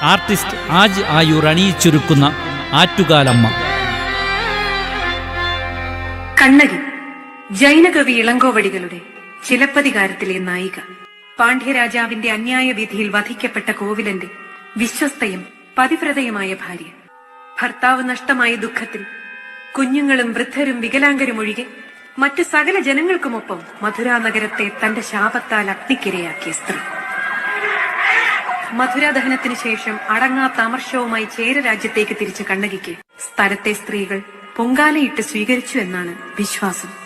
Artist ആജ് ആയൂർ അണിയിച്ചൊരുക്കുന്ന ആറ്റുകാലമ്മ. കണ്ണകി, ജൈനകവി ഇളങ്കോവടികളുടെ ചിലപ്പതികാരത്തിലെ നായിക. പാണ്ഡ്യരാജാവിന്റെ അന്യായ വിധിയിൽ വധിക്കപ്പെട്ട കോവിലന്റെ വിശ്വസ്തയും പതിവ്രതയുമായ ഭാര്യ. ഭർത്താവ് നഷ്ടമായ ദുഃഖത്തിൽ കുഞ്ഞുങ്ങളും വൃദ്ധരും വികലാംഗരും ഒഴികെ മറ്റു സകല ജനങ്ങൾക്കുമൊപ്പം മധുരാ നഗരത്തെ തന്റെ ശാപത്താൽ അഗ്നിക്കിരയാക്കിയ സ്ത്രീ. മധുരാദഹനത്തിനു ശേഷം അടങ്ങാത്ത അമർഷവുമായി ചേരരാജ്യത്തേക്ക് തിരിച്ച കണ്ണകിക്ക് സ്ഥലത്തെ സ്ത്രീകൾ പൊങ്കാലയിട്ട് സ്വീകരിച്ചു എന്നാണ് വിശ്വാസം.